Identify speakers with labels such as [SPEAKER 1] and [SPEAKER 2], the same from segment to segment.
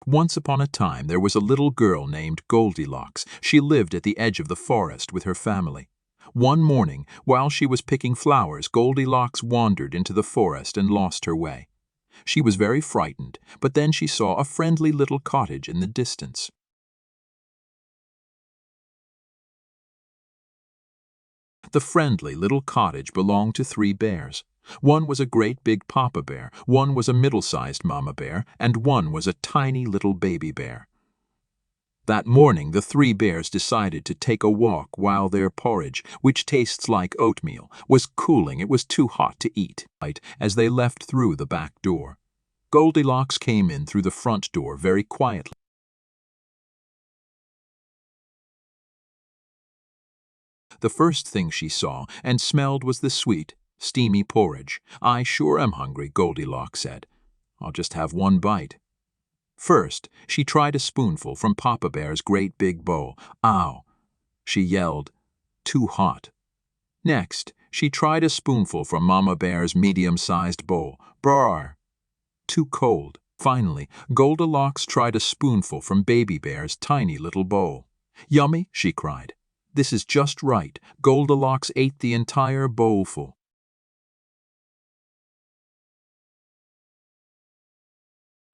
[SPEAKER 1] Once upon a time there was a little girl named Goldilocks. She lived at the edge of the forest with her family. One morning, while she was picking flowers, Goldilocks wandered into the forest and lost her way. She was very frightened, but then she saw a friendly little cottage in the distance. The friendly little cottage belonged to 3 bears. One was a great big papa bear, one was a middle-sized mama bear, and one was a tiny little baby bear. That morning the 3 bears decided to take a walk while their porridge, which tastes like oatmeal, was cooling. It was too hot to eat. As they left through the back door, Goldilocks came in through the front door very quietly. The first thing she saw and smelled was the sweet, steamy porridge. "I sure am hungry," Goldilocks said. "I'll just have one bite." First, she tried a spoonful from Papa Bear's great big bowl. "Ow!" she yelled. "Too hot." Next, she tried a spoonful from Mama Bear's medium-sized bowl. "Brr! Too cold." Finally, Goldilocks tried a spoonful from Baby Bear's tiny little bowl. "Yummy!" she cried. "This is just right." Goldilocks ate the entire bowlful.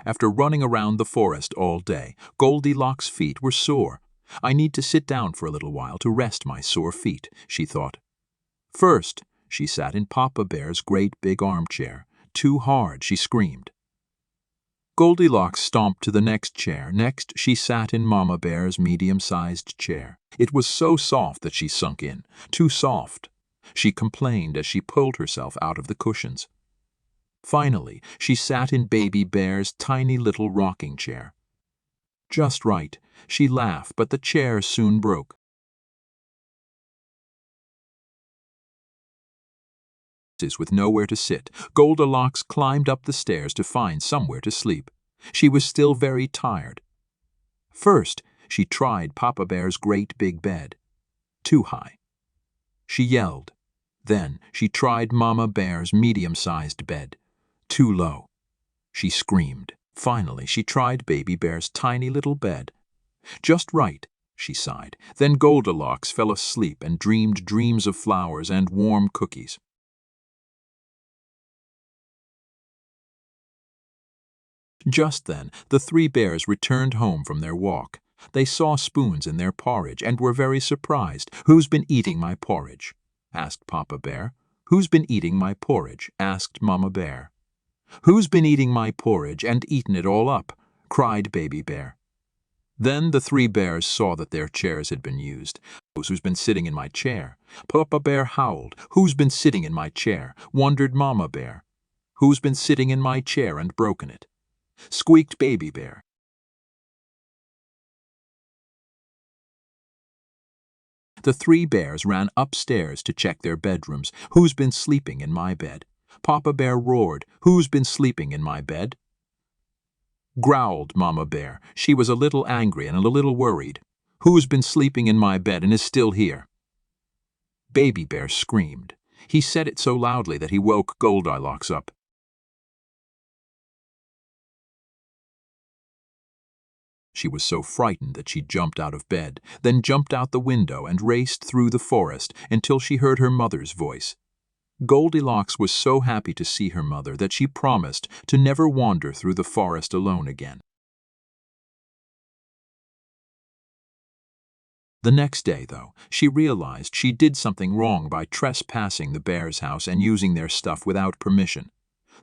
[SPEAKER 1] After running around the forest all day, Goldilocks' feet were sore. "I need to sit down for a little while to rest my sore feet," she thought. First, she sat in Papa Bear's great big armchair. "Too hard," she screamed. Goldilocks stomped to the next chair. Next, she sat in Mama Bear's medium-sized chair. It was so soft that she sunk in. "Too soft," she complained as she pulled herself out of the cushions. Finally, she sat in Baby Bear's tiny little rocking chair. "Just right." She laughed, but the chair soon broke. With nowhere to sit, Goldilocks climbed up the stairs to find somewhere to sleep. She was still very tired. First, she tried Papa Bear's great big bed. Too high. She yelled. Then she tried Mama Bear's medium-sized bed. Too low. She screamed. Finally, she tried Baby Bear's tiny little bed. "Just right," she sighed. Then Goldilocks fell asleep and dreamed dreams of flowers and warm cookies. Just then, the 3 bears returned home from their walk. They saw spoons in their porridge and were very surprised. "Who's been eating my porridge?" asked Papa Bear. "Who's been eating my porridge?" asked Mama Bear. "Who's been eating my porridge and eaten it all up?" cried Baby Bear. Then the 3 bears saw that their chairs had been used. "Who's been sitting in my chair?" Papa Bear howled. "Who's been sitting in my chair?" wondered Mama Bear. "Who's been sitting in my chair and broken it?" squeaked Baby Bear. The 3 bears ran upstairs to check their bedrooms. "Who's been sleeping in my bed?" Papa Bear roared. "Who's been sleeping in my bed?" growled Mama Bear. She was a little angry and a little worried. "Who's been sleeping in my bed and is still here?" Baby Bear screamed. He said it so loudly that he woke Goldilocks up. She was so frightened that she jumped out of bed, then jumped out the window and raced through the forest until she heard her mother's voice. Goldilocks was so happy to see her mother that she promised to never wander through the forest alone again. The next day, though, she realized she did something wrong by trespassing the bear's house and using their stuff without permission.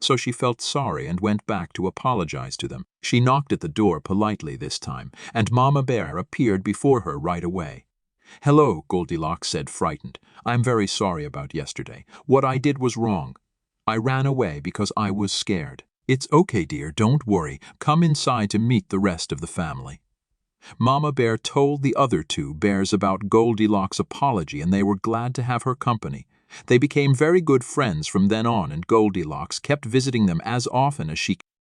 [SPEAKER 1] So she felt sorry and went back to apologize to them. She knocked at the door politely this time, and Mama Bear appeared before her right away. "Hello," Goldilocks said, frightened. "I'm very sorry about yesterday. What I did was wrong. I ran away because I was scared." "It's okay, dear, don't worry. Come inside to meet the rest of the family." Mama Bear told the other 2 bears about Goldilocks' apology, and they were glad to have her company. They became very good friends from then on, and Goldilocks kept visiting them as often as she